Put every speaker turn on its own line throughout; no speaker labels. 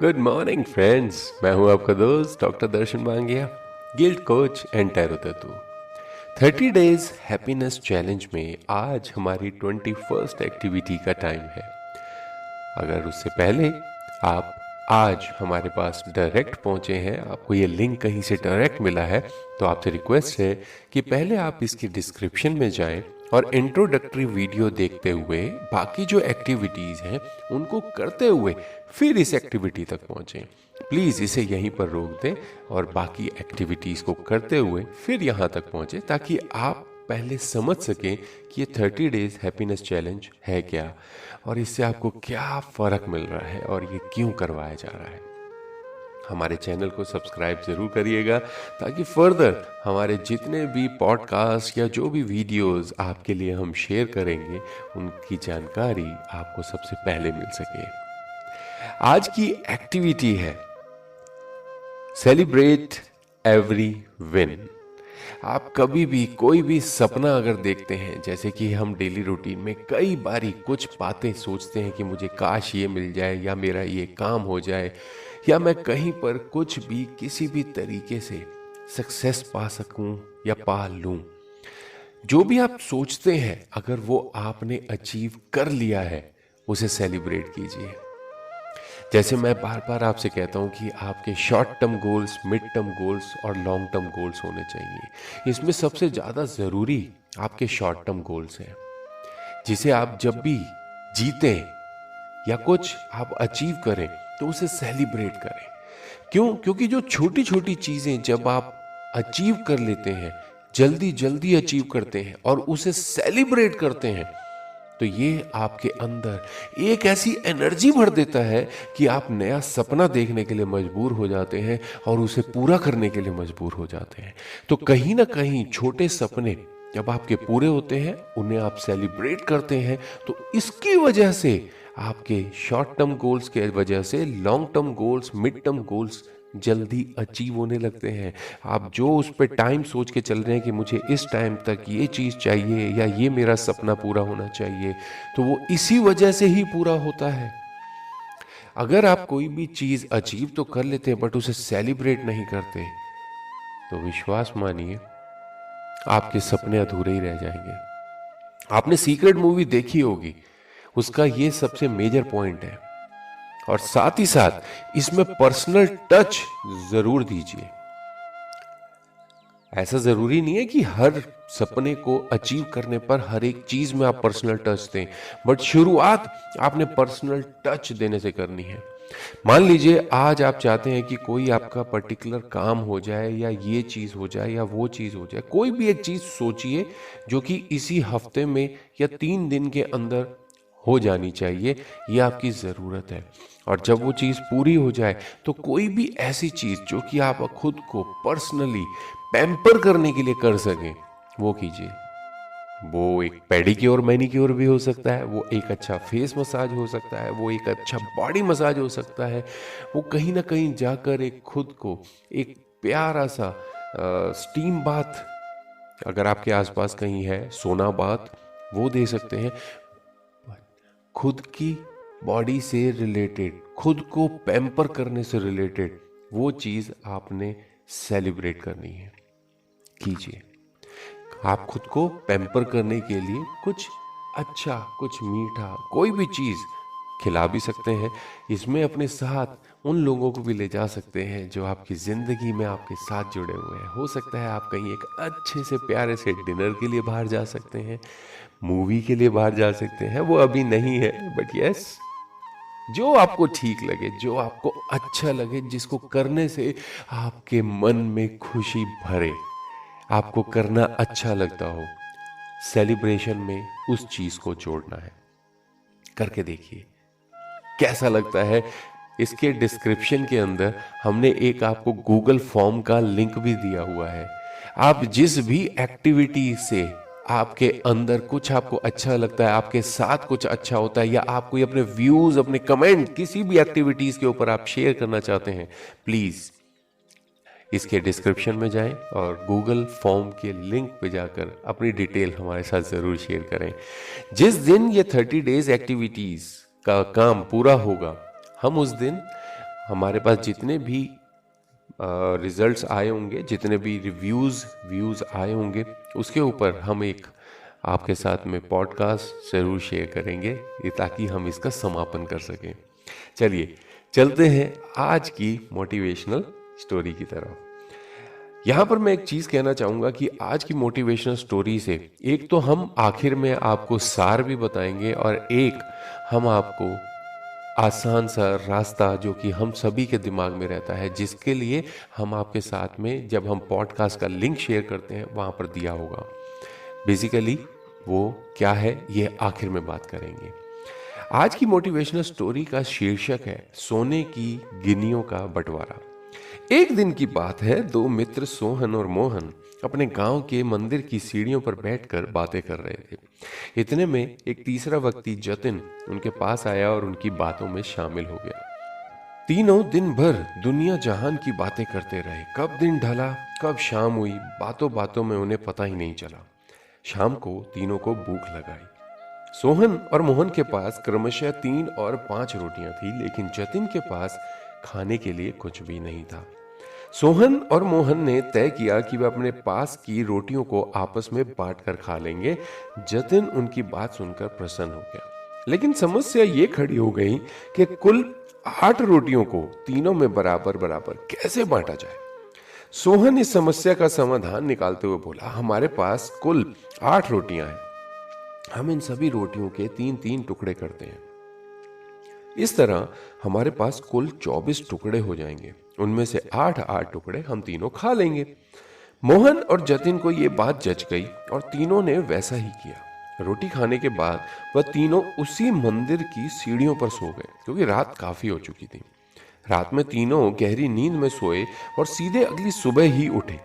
Good morning friends, मैं हूं आपका दोस्त doctor Darshan Mangiya, guild coach and tarot तत्व। 30 डेज हैप्पीनेस चैलेंज में आज हमारी 21st एक्टिविटी का टाइम है। अगर उससे पहले आप आज हमारे पास डायरेक्ट पहुंचे हैं, आपको ये लिंक कहीं से डायरेक्ट मिला है, तो आपसे रिक्वेस्ट है कि पहले आप इसकी डिस्क्रिप्शन में जाएं और इंट्रोडक्टरी वीडियो देखते हुए बाकी जो एक्टिविटीज़ हैं उनको करते हुए फिर इस एक्टिविटी तक पहुँचें। प्लीज़ इसे यहीं पर रोक दें और बाकी एक्टिविटीज़ को करते हुए फिर यहाँ तक पहुँचें, ताकि आप पहले समझ सकें कि ये 30 डेज हैप्पीनेस चैलेंज है क्या और इससे आपको क्या फ़र्क मिल रहा है और ये क्यों करवाया जा रहा है। हमारे चैनल को सब्सक्राइब ज़रूर करिएगा, ताकि फर्दर हमारे जितने भी पॉडकास्ट या जो भी वीडियोस आपके लिए हम शेयर करेंगे उनकी जानकारी आपको सबसे पहले मिल सके। आज की एक्टिविटी है सेलिब्रेट एवरी विन। आप कभी भी कोई भी सपना अगर देखते हैं, जैसे कि हम डेली रूटीन में कई बारी कुछ बातें सोचते हैं कि मुझे काश ये मिल जाए या मेरा ये काम हो जाए या मैं कहीं पर कुछ भी किसी भी तरीके से सक्सेस पा सकूं या पा लूं। जो भी आप सोचते हैं, अगर वो आपने अचीव कर लिया है, उसे सेलिब्रेट कीजिए। जैसे मैं बार बार आपसे कहता हूं कि आपके short term goals, mid term goals और लॉन्ग टर्म गोल्स होने चाहिए। इसमें सबसे ज़्यादा ज़रूरी आपके शॉर्ट टर्म गोल्स हैं, जिसे आप जब भी जीतें या कुछ आप अचीव करें तो उसे सेलिब्रेट करें। क्यों? क्योंकि जो छोटी छोटी चीज़ें जब आप अचीव कर लेते हैं, जल्दी जल्दी अचीव करते हैं और उसे सेलिब्रेट करते हैं, तो ये आपके अंदर एक ऐसी एनर्जी भर देता है कि आप नया सपना देखने के लिए मजबूर हो जाते हैं और उसे पूरा करने के लिए मजबूर हो जाते हैं। तो कहीं ना कहीं छोटे सपने जब आपके पूरे होते हैं, उन्हें आप सेलिब्रेट करते हैं, तो इसकी वजह से आपके शॉर्ट टर्म गोल्स के वजह से long term goals, mid term goals जल्दी अचीव होने लगते हैं। आप जो उस पर टाइम सोच के चल रहे हैं कि मुझे इस टाइम तक ये चीज़ चाहिए या ये मेरा सपना पूरा होना चाहिए, तो वो इसी वजह से ही पूरा होता है। अगर आप कोई भी चीज़ अचीव तो कर लेते हैं बट उसे सेलिब्रेट नहीं करते, तो विश्वास मानिए आपके सपने अधूरे ही रह जाएंगे। आपने सीक्रेट मूवी देखी होगी, उसका ये सबसे मेजर पॉइंट है। और साथ ही साथ इसमें पर्सनल टच जरूर दीजिए। ऐसा जरूरी नहीं है कि हर सपने को अचीव करने पर हर एक चीज में आप पर्सनल टच दें, बट शुरुआत आपने पर्सनल टच देने से करनी है। मान लीजिए आज आप चाहते हैं कि कोई आपका पर्टिकुलर काम हो जाए या ये चीज हो जाए या वो चीज हो जाए। कोई भी एक चीज सोचिए जो कि इसी हफ्ते में या 3 दिन के अंदर हो जानी चाहिए, ये आपकी ज़रूरत है। और जब वो चीज़ पूरी हो जाए, तो कोई भी ऐसी चीज़ जो कि आप खुद को पर्सनली पैम्पर करने के लिए कर सकें, वो कीजिए। वो एक पेडिक्योर मैनिक्योर भी हो सकता है, वो एक अच्छा फेस मसाज हो सकता है, वो एक अच्छा बॉडी मसाज हो सकता है, वो कहीं ना कहीं जाकर एक खुद को एक प्यारा सा स्टीम बाथ, अगर आपके आसपास कहीं है, सोना बाथ, वो दे सकते हैं। खुद की बॉडी से रिलेटेड, खुद को पैम्पर करने से रिलेटेड वो चीज़ आपने सेलिब्रेट करनी है, कीजिए। आप खुद को पैम्पर करने के लिए कुछ अच्छा, कुछ मीठा, कोई भी चीज़ खिला भी सकते हैं। इसमें अपने साथ उन लोगों को भी ले जा सकते हैं जो आपकी ज़िंदगी में आपके साथ जुड़े हुए हैं। हो सकता है आप कहीं एक अच्छे से प्यारे से डिनर के लिए बाहर जा सकते हैं, मूवी के लिए बाहर जा सकते हैं। वो अभी नहीं है, बट यस, जो आपको ठीक लगे, जो आपको अच्छा लगे, जिसको करने से आपके मन में खुशी भरे, आपको करना अच्छा लगता हो, सेलिब्रेशन में उस चीज को जोड़ना है। करके देखिए कैसा लगता है। इसके डिस्क्रिप्शन के अंदर हमने एक आपको गूगल फॉर्म का लिंक भी दिया हुआ है। आप जिस भी एक्टिविटी से आपके अंदर कुछ आपको अच्छा लगता है, आपके साथ कुछ अच्छा होता है, या आप कोई अपने व्यूज, अपने कमेंट किसी भी एक्टिविटीज के ऊपर आप शेयर करना चाहते हैं, प्लीज इसके डिस्क्रिप्शन में जाएं और गूगल फॉर्म के लिंक पे जाकर अपनी डिटेल हमारे साथ ज़रूर शेयर करें। जिस दिन ये 30 डेज एक्टिविटीज़ का काम पूरा होगा, हम उस दिन हमारे पास जितने भी रिजल्ट्स आए होंगे, जितने भी व्यूज़ आए होंगे, उसके ऊपर हम एक आपके साथ में पॉडकास्ट ज़रूर शेयर करेंगे, ये ताकि हम इसका समापन कर सकें। चलिए चलते हैं आज की मोटिवेशनल स्टोरी की तरफ। यहाँ पर मैं एक चीज़ कहना चाहूँगा कि आज की मोटिवेशनल स्टोरी से एक तो हम आखिर में आपको सार भी बताएंगे और एक हम आपको आसान सा रास्ता जो कि हम सभी के दिमाग में रहता है, जिसके लिए हम आपके साथ में जब हम पॉडकास्ट का लिंक शेयर करते हैं वहाँ पर दिया होगा। बेसिकली वो क्या है ये आखिर में बात करेंगे। आज की मोटिवेशनल स्टोरी का शीर्षक है सोने की गिन्नियों का बंटवारा। एक दिन की बात है, दो मित्र सोहन और मोहन अपने गांव के मंदिर की सीढ़ियों पर बैठकर बातें कर रहे थे। इतने में एक तीसरा व्यक्ति जतिन उनके पास आया और उनकी बातों में शामिल हो गया। तीनों दिन भर दुनिया जहान की बातें करते रहे। कब दिन ढला, कब शाम हुई, बातों बातों में उन्हें पता ही नहीं चला। शाम को तीनों को भूख लगाई। सोहन और मोहन के पास क्रमशः 3 और 5 रोटियां थी, लेकिन जतिन के पास खाने के लिए कुछ भी नहीं था। सोहन और मोहन ने तय किया कि वे अपने पास की रोटियों को आपस में बांटकर खा लेंगे। जतिन उनकी बात सुनकर प्रसन्न हो गया, लेकिन समस्या ये खड़ी हो गई कि कुल 8 रोटियों को तीनों में बराबर बराबर कैसे बांटा जाए। सोहन इस समस्या का समाधान निकालते हुए बोला, हमारे पास कुल 8 रोटियां हैं, हम इन सभी रोटियों के 3-3 टुकड़े करते हैं। इस तरह हमारे पास कुल 24 टुकड़े हो जाएंगे, उनमें से 8-8 टुकड़े हम तीनों खा लेंगे। मोहन और जतिन को ये बात जच गई और तीनों ने वैसा ही किया। रोटी खाने के बाद वह तीनों उसी मंदिर की सीढ़ियों पर सो गए, क्योंकि रात काफी हो चुकी थी। रात में तीनों गहरी नींद में सोए और सीधे अगली सुबह ही उठे।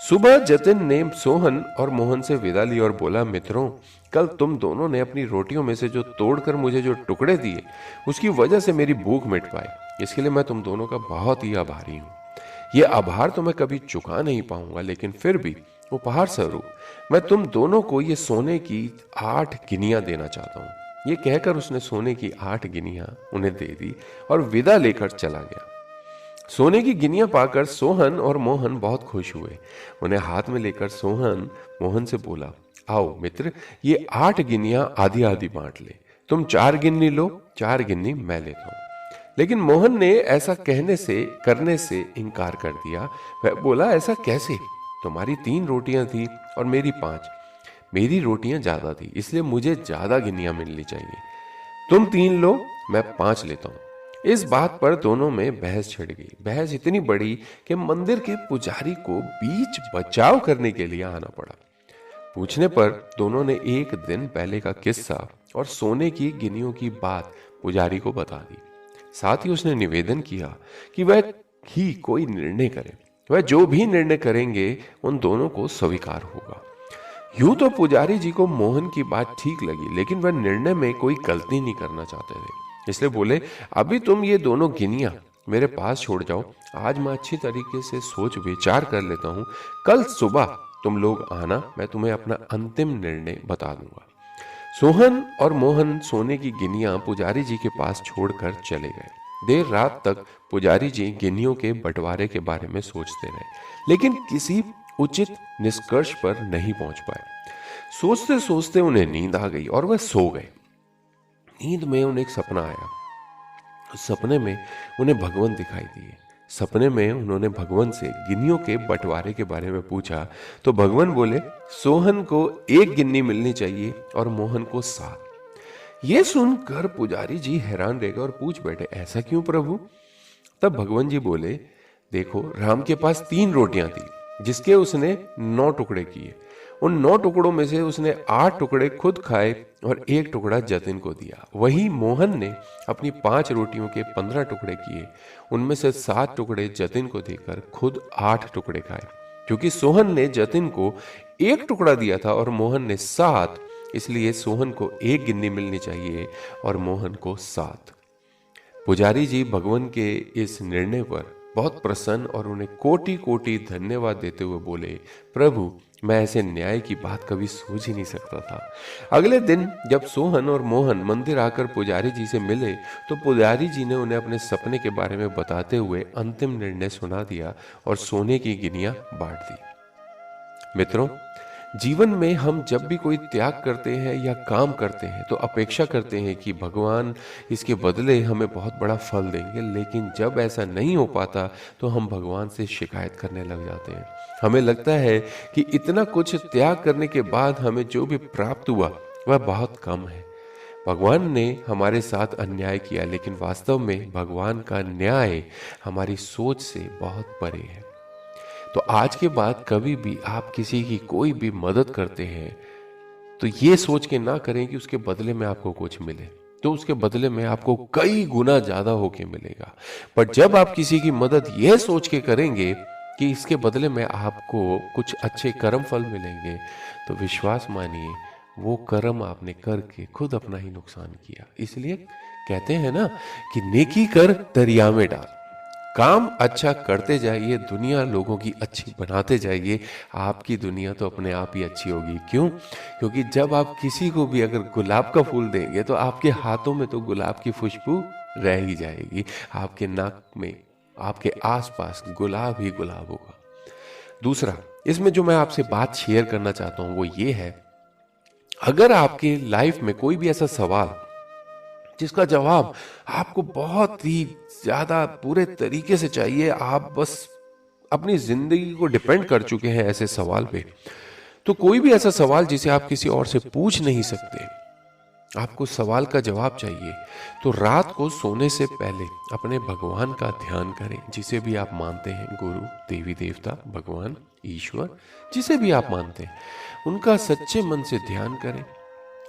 सुबह जतिन ने सोहन और मोहन से विदा ली और बोला, मित्रों, कल तुम दोनों ने अपनी रोटियों में से जो तोड़कर मुझे जो टुकड़े दिए, उसकी वजह से मेरी भूख मिट पाई। इसके लिए मैं तुम दोनों का बहुत ही आभारी हूँ। ये आभार तो मैं कभी चुका नहीं पाऊंगा, लेकिन फिर भी उपहार स्वरूप मैं तुम दोनों को ये सोने की 8 गिनियां देना चाहता हूँ। ये कहकर उसने सोने की 8 गिनियां उन्हें दे दी और विदा लेकर चला गया। सोने की गिनियां पाकर सोहन और मोहन बहुत खुश हुए। उन्हें हाथ में लेकर सोहन मोहन से बोला, आओ मित्र, ये 8 गिनियां आधी आधी बांट ले। तुम 4 गिन्नी लो, 4 गिन्नी मैं लेता हूं। लेकिन मोहन ने ऐसा करने से इनकार कर दिया। वह बोला, ऐसा कैसे? तुम्हारी 3 रोटियां थी और मेरी 5। मेरी रोटियां ज्यादा थी, इसलिए मुझे ज्यादा गिन्नियां मिलनी चाहिए। तुम 3 लो, मैं 5 लेता हूं। इस बात पर दोनों में बहस छिड़ गई। बहस इतनी बड़ी कि मंदिर के पुजारी को बीच बचाव करने के लिए आना पड़ा। पूछने पर दोनों ने एक दिन पहले का किस्सा और सोने की गिनियों की बात पुजारी को बता दी। साथ ही उसने निवेदन किया कि वह ही कोई निर्णय करे। वह जो भी निर्णय करेंगे उन दोनों को स्वीकार होगा। यूं तो पुजारी जी को मोहन की बात ठीक लगी, लेकिन वह निर्णय में कोई गलती नहीं करना चाहते थे। इसलिए बोले, अभी तुम ये दोनों गिनियां मेरे पास छोड़ जाओ। आज मैं अच्छी तरीके से सोच विचार कर लेता हूं। कल सुबह तुम लोग आना, मैं तुम्हें अपना अंतिम निर्णय बता दूंगा। सोहन और मोहन सोने की गिनियां पुजारी जी के पास छोड़कर चले गए। देर रात तक पुजारी जी गिनियों के बंटवारे के बारे में सोचते रहे, लेकिन किसी उचित निष्कर्ष पर नहीं पहुंच पाए। सोचते सोचते उन्हें नींद आ गई और वह सो गए। नींद में उन्हें एक सपना आया। उस सपने में उन्हें भगवान दिखाई दिए। सपने में उन्होंने भगवान से गिन्नियों के बंटवारे के बारे में पूछा तो भगवान बोले, सोहन को 1 गिन्नी मिलनी चाहिए और मोहन को 7। ये सुनकर पुजारी जी हैरान रह गए और पूछ बैठे, ऐसा क्यों प्रभु? तब भगवान जी बोले, देखो, राम के पास 3 रोटियां थी, जिसके उसने 9 टुकड़े किए। उन 9 टुकड़ों में से उसने 8 टुकड़े खुद खाए और 1 टुकड़ा जतिन को दिया। वहीं मोहन ने अपनी 5 रोटियों के 15 टुकड़े किए। उनमें से 7 टुकड़े जतिन को देकर खुद 8 टुकड़े खाए। क्योंकि सोहन ने जतिन को 1 टुकड़ा दिया था और मोहन ने 7, इसलिए सोहन को 1 गिन्नी मिलनी चाहिए और मोहन को 7। पुजारी जी भगवान के इस निर्णय पर बहुत प्रसन्न और उन्हें कोटि कोटि धन्यवाद देते हुए बोले, प्रभु, मैं ऐसे न्याय की बात कभी सोच ही नहीं सकता था। अगले दिन जब सोहन और मोहन मंदिर आकर पुजारी जी से मिले तो पुजारी जी ने उन्हें अपने सपने के बारे में बताते हुए अंतिम निर्णय सुना दिया और सोने की गिनियां बांट दी। मित्रों, जीवन में हम जब भी कोई त्याग करते हैं या काम करते हैं तो अपेक्षा करते हैं कि भगवान इसके बदले हमें बहुत बड़ा फल देंगे, लेकिन जब ऐसा नहीं हो पाता तो हम भगवान से शिकायत करने लग जाते हैं। हमें लगता है कि इतना कुछ त्याग करने के बाद हमें जो भी प्राप्त हुआ वह बहुत कम है। भगवान ने हमारे साथ अन्याय किया, लेकिन वास्तव में भगवान का न्याय हमारी सोच से बहुत परे है। तो आज के बाद कभी भी आप किसी की कोई भी मदद करते हैं तो ये सोच के ना करें कि उसके बदले में आपको कुछ मिले, तो उसके बदले में आपको कई गुना ज्यादा होके मिलेगा। पर जब आप किसी की मदद यह सोच के करेंगे कि इसके बदले में आपको कुछ अच्छे कर्म फल मिलेंगे, तो विश्वास मानिए वो कर्म आपने करके खुद अपना ही नुकसान किया। इसलिए कहते हैं ना कि नेकी कर दरिया में डाल। काम अच्छा करते जाइए, दुनिया लोगों की अच्छी बनाते जाइए, आपकी दुनिया तो अपने आप ही अच्छी होगी। क्यों? क्योंकि जब आप किसी को भी अगर गुलाब का फूल देंगे तो आपके हाथों में तो गुलाब की खुशबू रह ही जाएगी, आपके नाक में, आपके आसपास गुलाब ही गुलाब होगा। दूसरा, इसमें जो मैं आपसे बात शेयर करना चाहता हूं वो ये है, अगर आपके लाइफ में कोई भी ऐसा सवाल जिसका जवाब आपको बहुत ही ज्यादा पूरे तरीके से चाहिए, आप बस अपनी जिंदगी को डिपेंड कर चुके हैं ऐसे सवाल पे, तो कोई भी ऐसा सवाल जिसे आप किसी और से पूछ नहीं सकते, आपको सवाल का जवाब चाहिए, तो रात को सोने से पहले अपने भगवान का ध्यान करें, जिसे भी आप मानते हैं, गुरु, देवी देवता, भगवान, ईश्वर, जिसे भी आप मानते हैं, उनका सच्चे मन से ध्यान करें।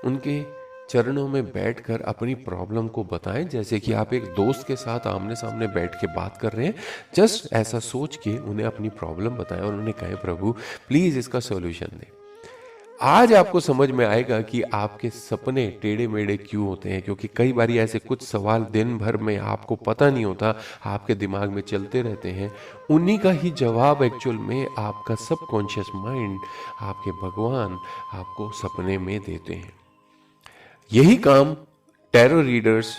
उनके चरणों में बैठकर अपनी प्रॉब्लम को बताएं, जैसे कि आप एक दोस्त के साथ आमने सामने बैठ के बात कर रहे हैं। जस्ट ऐसा सोच के उन्हें अपनी प्रॉब्लम बताएं और उन्हें कहें, प्रभु प्लीज इसका सॉल्यूशन दें। आज आपको समझ में आएगा कि आपके सपने टेढ़े मेढ़े क्यों होते हैं, क्योंकि कई बार ऐसे कुछ सवाल दिन भर में आपको पता नहीं होता, आपके दिमाग में चलते रहते हैं। उन्हीं का ही जवाब एक्चुअल में आपका सबकॉन्शियस माइंड, आपके भगवान आपको सपने में देते हैं। यही काम टैरो रीडर्स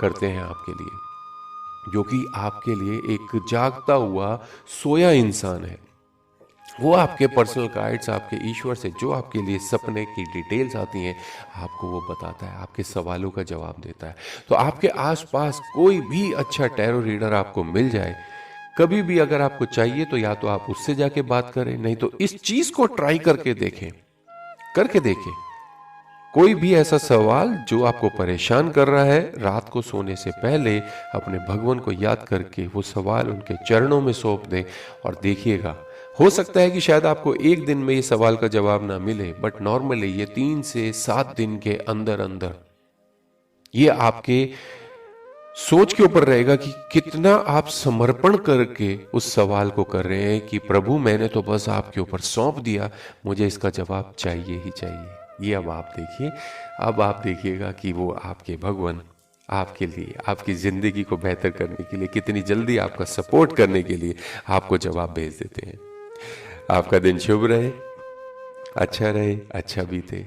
करते हैं आपके लिए, जो कि आपके लिए एक जागता हुआ सोया इंसान है। वो आपके पर्सनल गाइड्स, आपके ईश्वर से जो आपके लिए सपने की डिटेल्स आती हैं, आपको वो बताता है, आपके सवालों का जवाब देता है। तो आपके आसपास कोई भी अच्छा टैरो रीडर आपको मिल जाए, कभी भी अगर आपको चाहिए, तो या तो आप उससे जाके बात करें, नहीं तो इस चीज को ट्राई करके देखें, कोई भी ऐसा सवाल जो आपको परेशान कर रहा है, रात को सोने से पहले अपने भगवान को याद करके वो सवाल उनके चरणों में सौंप दें और देखिएगा, हो सकता है कि शायद आपको एक दिन में ये सवाल का जवाब ना मिले, बट नॉर्मली ये 3 से 7 दिन के अंदर अंदर ये आपके सोच के ऊपर रहेगा कि कितना आप समर्पण करके उस सवाल को कर रहे हैं कि प्रभु मैंने तो बस आपके ऊपर सौंप दिया, मुझे इसका जवाब चाहिए ही चाहिए। ये अब आप देखिए, अब आप देखिएगा कि वो आपके भगवान आपके लिए, आपकी जिंदगी को बेहतर करने के लिए, कितनी जल्दी आपका सपोर्ट करने के लिए आपको जवाब भेज देते हैं। आपका दिन शुभ रहे, अच्छा रहे, अच्छा बीते,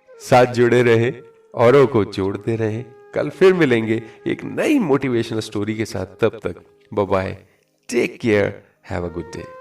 साथ जुड़े रहे, औरों को जोड़ते रहे। कल फिर मिलेंगे एक नई मोटिवेशनल स्टोरी के साथ। तब तक bye bye, take care, have a good day.